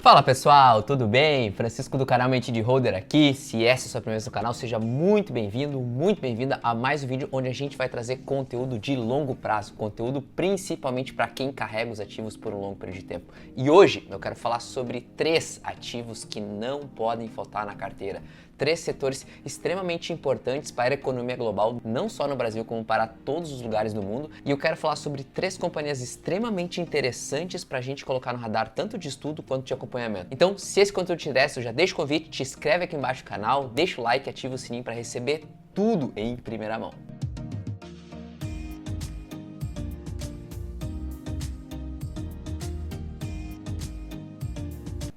Fala pessoal, tudo bem? Francisco do canal Mente de Holder aqui. Se essa é a sua primeira vez no canal, seja muito bem-vindo, muito bem-vinda a mais um vídeo onde a gente vai trazer conteúdo de longo prazo, conteúdo principalmente para quem carrega os ativos por um longo período de tempo. E hoje eu quero falar sobre 3 ativos que não podem faltar na carteira. 3 setores extremamente importantes para a economia global, não só no Brasil, como para todos os lugares do mundo. E eu quero falar sobre 3 companhias extremamente interessantes para a gente colocar no radar, tanto de estudo quanto de acompanhamento. Então, se esse conteúdo te interessa, já deixa o convite, te inscreve aqui embaixo no canal, deixa o like e ativa o sininho para receber tudo em primeira mão.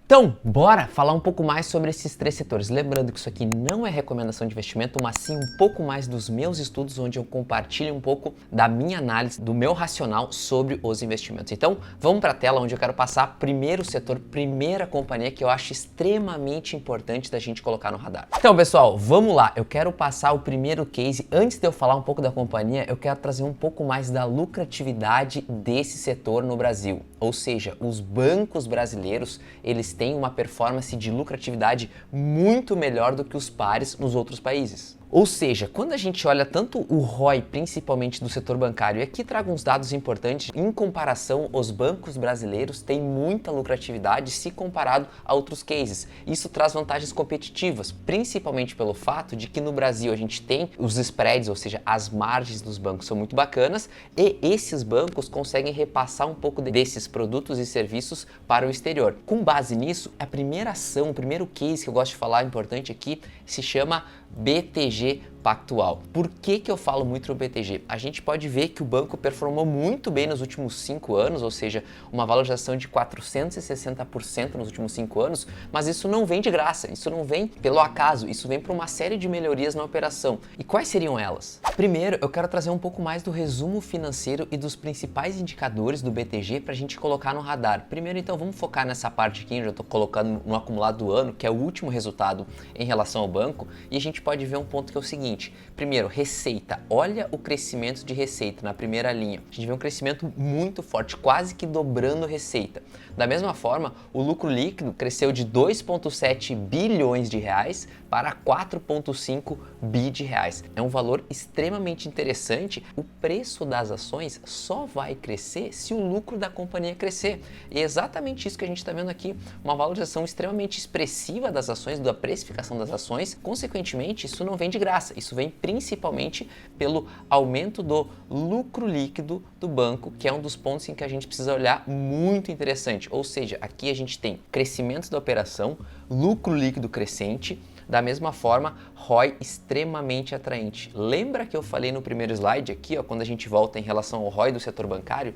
Então, bora falar um pouco mais sobre esses 3 setores. Lembrando que isso aqui não é recomendação de investimento, mas sim um pouco mais dos meus estudos, onde eu compartilho um pouco da minha análise, do meu racional sobre os investimentos. Então, vamos para a tela onde eu quero passar primeiro setor, primeira companhia que eu acho extremamente importante da gente colocar no radar. Então, pessoal, vamos lá. Eu quero passar o primeiro case. Antes de eu falar um pouco da companhia, eu quero trazer um pouco mais da lucratividade desse setor no Brasil. Ou seja, os bancos brasileiros, eles têm uma performance de lucratividade muito melhor do que os pares nos outros países. Ou seja, quando a gente olha tanto o ROI, principalmente do setor bancário, e aqui trago uns dados importantes, em comparação, os bancos brasileiros têm muita lucratividade se comparado a outros cases. Isso traz vantagens competitivas, principalmente pelo fato de que no Brasil a gente tem os spreads, ou seja, as margens dos bancos são muito bacanas, e esses bancos conseguem repassar um pouco desses produtos e serviços para o exterior. Com base nisso, a primeira ação, o primeiro case que eu gosto de falar importante aqui se chama BTG Pactual. Por que eu falo muito do BTG? A gente pode ver que o banco performou muito bem nos últimos 5 anos, ou seja, uma valorização de 460% nos últimos 5 anos, mas isso não vem de graça, isso não vem pelo acaso, isso vem por uma série de melhorias na operação. E quais seriam elas? Primeiro, eu quero trazer um pouco mais do resumo financeiro e dos principais indicadores do BTG para a gente colocar no radar. Primeiro, então, vamos focar nessa parte aqui, eu já estou colocando no acumulado do ano, que é o último resultado em relação ao banco, e a gente pode ver um ponto que é o seguinte. Primeiro, receita. Olha o crescimento de receita na primeira linha. A gente vê um crescimento muito forte, quase que dobrando receita. Da mesma forma, o lucro líquido cresceu de 2,7 bilhões de reais para 4,5 bi de reais. É um valor extremamente interessante. O preço das ações só vai crescer se o lucro da companhia crescer. E é exatamente isso que a gente está vendo aqui, uma valorização extremamente expressiva das ações, da precificação das ações. Consequentemente, isso não vem de graça. Isso vem principalmente pelo aumento do lucro líquido do banco, que é um dos pontos em que a gente precisa olhar muito interessante. Ou seja, aqui a gente tem crescimento da operação, lucro líquido crescente, da mesma forma, ROI extremamente atraente. Lembra que eu falei no primeiro slide aqui, ó, quando a gente volta em relação ao ROI do setor bancário?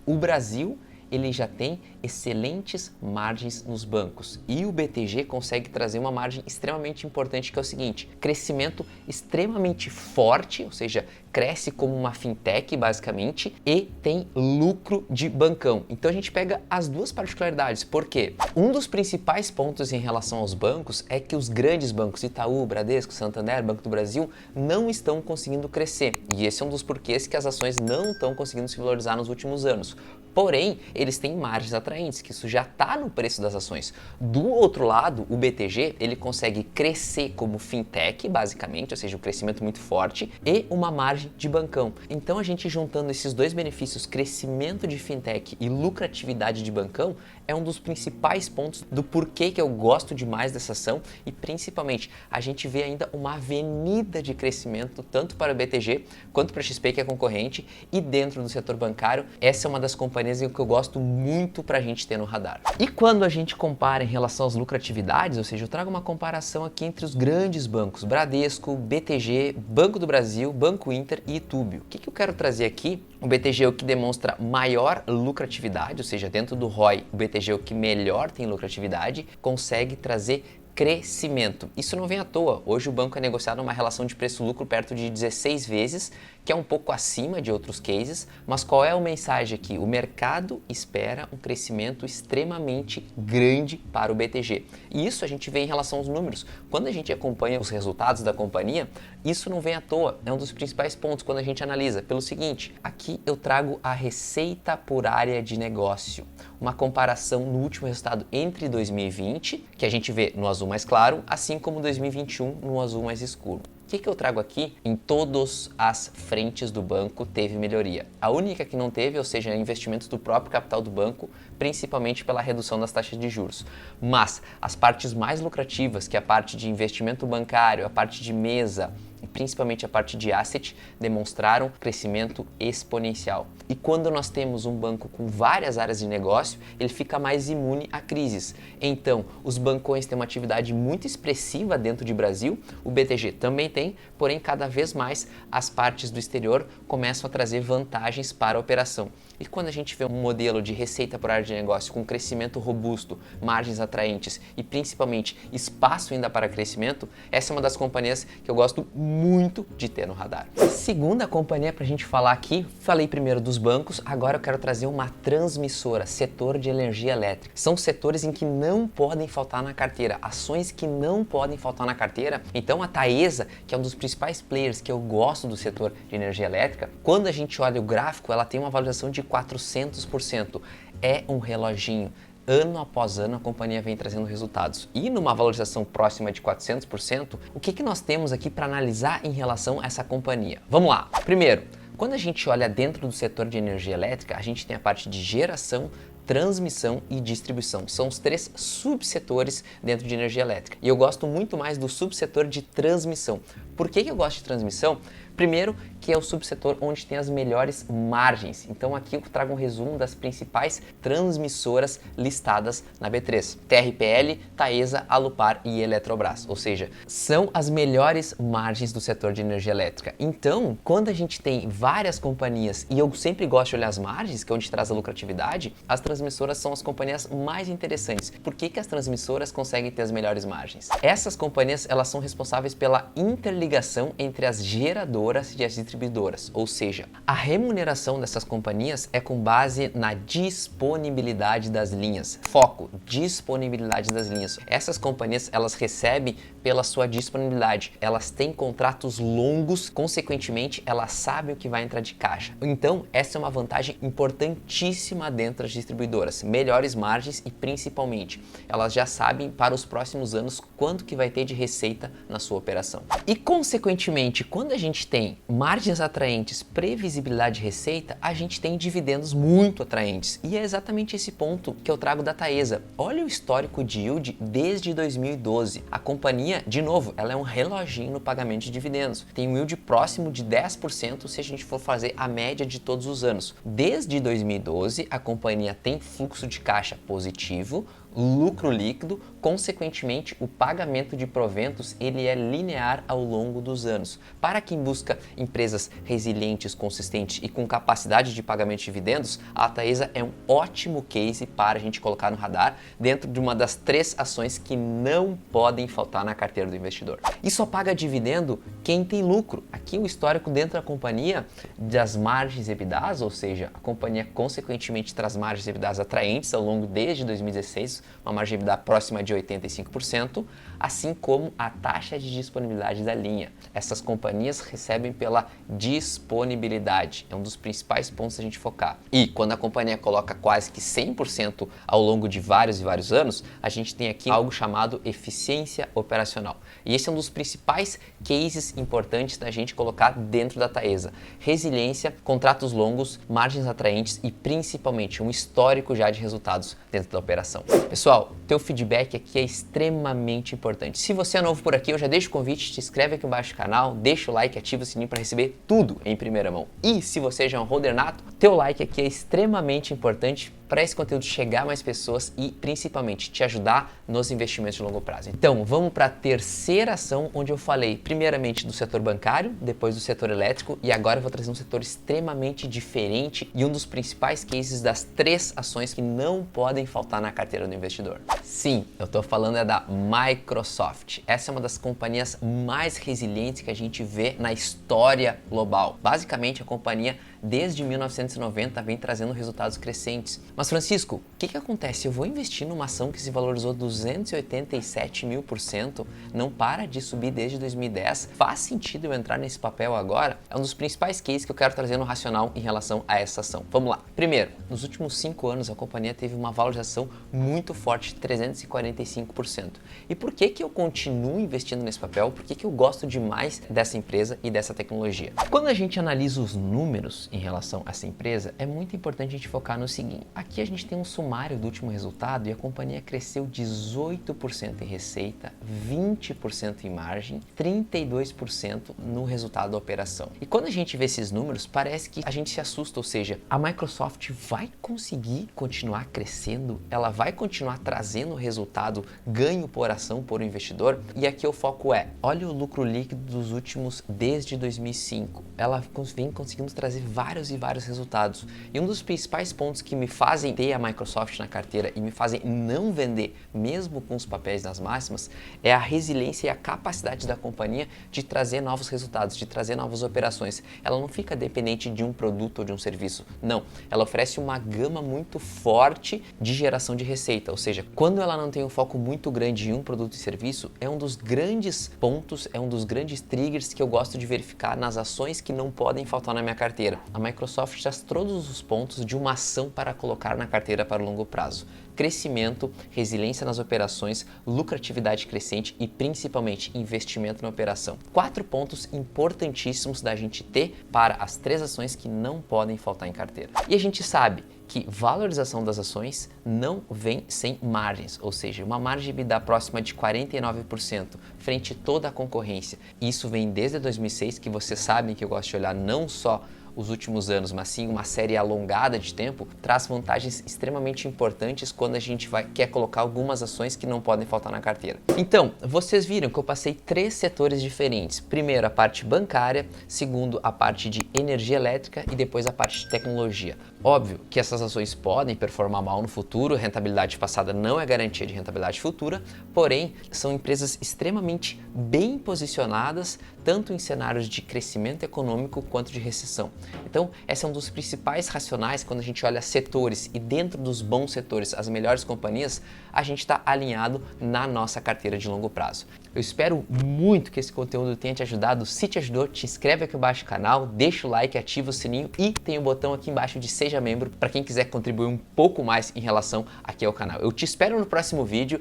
O Brasil ele já tem excelentes margens nos bancos e o BTG consegue trazer uma margem extremamente importante, que é o seguinte: crescimento extremamente forte, ou seja, cresce como uma fintech basicamente, e tem lucro de bancão. Então a gente pega as duas particularidades. Por quê? Um dos principais pontos em relação aos bancos é que os grandes bancos, Itaú, Bradesco, Santander, Banco do Brasil, não estão conseguindo crescer, e esse é um dos porquês que as ações não estão conseguindo se valorizar nos últimos anos. Porém, eles têm margens atraentes, que isso já está no preço das ações. Do outro lado, o BTG, ele consegue crescer como fintech, basicamente, ou seja, um crescimento muito forte, e uma margem de bancão. Então, a gente juntando esses dois benefícios, crescimento de fintech e lucratividade de bancão, é um dos principais pontos do porquê que eu gosto demais dessa ação, e principalmente, a gente vê ainda uma avenida de crescimento, tanto para o BTG, quanto para a XP, que é concorrente, e dentro do setor bancário. Essa é uma das companhias que eu gosto muito para a gente ter no radar. E quando a gente compara em relação às lucratividades, ou seja, eu trago uma comparação aqui entre os grandes bancos, Bradesco, BTG, Banco do Brasil, Banco Inter e Itúbio. O que eu quero trazer aqui? O BTG é o que demonstra maior lucratividade, ou seja, dentro do ROI, o BTG é o que melhor tem lucratividade, consegue trazer crescimento. Isso não vem à toa. Hoje o banco é negociado uma relação de preço-lucro perto de 16 vezes, que é um pouco acima de outros cases, mas qual é a mensagem aqui? O mercado espera um crescimento extremamente grande para o BTG. E isso a gente vê em relação aos números. Quando a gente acompanha os resultados da companhia, isso não vem à toa. É um dos principais pontos quando a gente analisa. Pelo seguinte, aqui eu trago a receita por área de negócio. Uma comparação no último resultado entre 2020, que a gente vê no azul mais claro, assim como 2021 no azul mais escuro. O que eu trago aqui? Em todas as frentes do banco teve melhoria. A única que não teve, ou seja, investimentos do próprio capital do banco, principalmente pela redução das taxas de juros. Mas as partes mais lucrativas, que é a parte de investimento bancário, a parte de mesa, e principalmente a parte de asset, demonstraram crescimento exponencial. E quando nós temos um banco com várias áreas de negócio, ele fica mais imune a crises. Então, os bancões têm uma atividade muito expressiva dentro do Brasil, o BTG também tem, porém cada vez mais as partes do exterior começam a trazer vantagens para a operação. E quando a gente vê um modelo de receita por área de negócio com crescimento robusto, margens atraentes e principalmente espaço ainda para crescimento, essa é uma das companhias que eu gosto muito de ter no radar. Segunda companhia para a gente falar aqui, falei primeiro dos bancos, agora eu quero trazer uma transmissora, setor de energia elétrica. São setores em que não podem faltar na carteira, ações que não podem faltar na carteira. Então a Taesa, que é um dos principais players que eu gosto do setor de energia elétrica, quando a gente olha o gráfico, ela tem uma valorização de 400%. É um reloginho. Ano após ano a companhia vem trazendo resultados. E numa valorização próxima de 400%, o que nós temos aqui para analisar em relação a essa companhia? Vamos lá. Primeiro, quando a gente olha dentro do setor de energia elétrica, a gente tem a parte de geração, transmissão e distribuição. São os três subsetores dentro de energia elétrica. E eu gosto muito mais do subsetor de transmissão. Por que eu gosto de transmissão? Primeiro, que é o subsetor onde tem as melhores margens. Então aqui eu trago um resumo das principais transmissoras listadas na B3. TRPL, Taesa, Alupar e Eletrobras. Ou seja, são as melhores margens do setor de energia elétrica. Então, quando a gente tem várias companhias, e eu sempre gosto de olhar as margens, que é onde traz a lucratividade, as transmissoras são as companhias mais interessantes. Por que as transmissoras conseguem ter as melhores margens? Essas companhias, elas são responsáveis pela interligação entre as geradoras e as distribuidoras, ou seja, a remuneração dessas companhias é com base na disponibilidade das linhas. Foco, disponibilidade das linhas. Essas companhias, elas recebem pela sua disponibilidade. Elas têm contratos longos, consequentemente, elas sabem o que vai entrar de caixa. Então, essa é uma vantagem importantíssima dentro das distribuidoras. Melhores margens e, principalmente, elas já sabem para os próximos anos quanto que vai ter de receita na sua operação. E, consequentemente, quando a gente tem margens atraentes, previsibilidade de receita, a gente tem dividendos muito atraentes. E é exatamente esse ponto que eu trago da Taesa. Olha o histórico de yield desde 2012. A companhia, de novo, ela é um reloginho no pagamento de dividendos. Tem um yield próximo de 10% se a gente for fazer a média de todos os anos. Desde 2012, a companhia tem fluxo de caixa positivo, lucro líquido, consequentemente o pagamento de proventos ele é linear ao longo dos anos. Para quem busca empresas resilientes, consistentes e com capacidade de pagamento de dividendos, a Taesa é um ótimo case para a gente colocar no radar dentro de uma das três ações que não podem faltar na carteira do investidor. E só paga dividendo quem tem lucro. Aqui o histórico dentro da companhia das margens EBITDAs, ou seja, a companhia consequentemente traz margens EBITDAs atraentes ao longo desde 2016, uma margem EBITDA próxima de 85%, assim como a taxa de disponibilidade da linha. Essas companhias recebem pela disponibilidade, é um dos principais pontos a gente focar. E quando a companhia coloca quase que 100% ao longo de vários e vários anos, a gente tem aqui algo chamado eficiência operacional. E esse é um dos principais cases importantes da gente colocar dentro da Taesa. Resiliência, contratos longos, margens atraentes e principalmente um histórico já de resultados dentro da operação. Pessoal, teu feedback aqui é extremamente importante. Se você é novo por aqui, eu já deixo o convite, te inscreve aqui embaixo do canal, deixa o like, ativa o sininho para receber tudo em primeira mão. E se você já é um holder nato, teu like aqui é extremamente importante para esse conteúdo chegar a mais pessoas e principalmente te ajudar nos investimentos de longo prazo. Então, vamos para a terceira ação, onde eu falei primeiramente do setor bancário, depois do setor elétrico e agora eu vou trazer um setor extremamente diferente e um dos principais cases das três ações que não podem faltar na carteira do investidor. Sim, eu tô falando é da Microsoft. Essa é uma das companhias mais resilientes que a gente vê na história global. Basicamente, a companhia desde 1990 vem trazendo resultados crescentes. Mas Francisco, o que acontece? Eu vou investir numa ação que se valorizou 287.000%, não para de subir desde 2010. Faz sentido eu entrar nesse papel agora? É um dos principais cases que eu quero trazer no racional em relação a essa ação. Vamos lá. Primeiro, nos últimos 5 anos a companhia teve uma valorização muito forte, 345%. E por que eu continuo investindo nesse papel? Por que eu gosto demais dessa empresa e dessa tecnologia? Quando a gente analisa os números em relação a essa empresa, é muito importante a gente focar no seguinte. Aqui a gente tem um sumário do último resultado e a companhia cresceu 18% em receita, 20% em margem, 32% no resultado da operação. E quando a gente vê esses números, parece que a gente se assusta, ou seja, a Microsoft vai conseguir continuar crescendo? Ela vai continuar trazendo resultado, ganho por ação por investidor? E aqui o foco é, olha o lucro líquido dos últimos desde 2005. Ela vem conseguindo trazer vários resultados. E um dos principais pontos que me fazem ter a Microsoft na carteira e me fazem não vender, mesmo com os papéis nas máximas, é a resiliência e a capacidade da companhia de trazer novos resultados, de trazer novas operações. Ela não fica dependente de um produto ou de um serviço. Não, ela oferece uma gama muito forte de geração de receita, ou seja, quando ela não tem um foco muito grande em um produto e serviço, é um dos grandes pontos, é um dos grandes triggers que eu gosto de verificar nas ações que não podem faltar na minha carteira. A Microsoft traz todos os pontos de uma ação para colocar na carteira para o longo prazo. Crescimento, resiliência nas operações, lucratividade crescente e principalmente investimento na operação. 4 pontos importantíssimos da gente ter para as 3 ações que não podem faltar em carteira. E a gente sabe que valorização das ações não vem sem margens, ou seja, uma margem de EBITDA próxima de 49% frente a toda a concorrência. Isso vem desde 2006, que vocês sabem que eu gosto de olhar não só os últimos anos, mas sim uma série alongada de tempo, traz vantagens extremamente importantes quando a gente quer colocar algumas ações que não podem faltar na carteira. Então, vocês viram que eu passei 3 setores diferentes. Primeiro, a parte bancária, segundo, a parte de energia elétrica e depois a parte de tecnologia. Óbvio que essas ações podem performar mal no futuro, rentabilidade passada não é garantia de rentabilidade futura, porém, são empresas extremamente bem posicionadas, tanto em cenários de crescimento econômico quanto de recessão. Então, esse é um dos principais racionais quando a gente olha setores e dentro dos bons setores, as melhores companhias, a gente está alinhado na nossa carteira de longo prazo. Eu espero muito que esse conteúdo tenha te ajudado. Se te ajudou, te inscreve aqui embaixo no canal, deixa o like, ativa o sininho e tem o botão aqui embaixo de Seja Membro para quem quiser contribuir um pouco mais em relação aqui ao canal. Eu te espero no próximo vídeo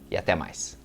e até mais.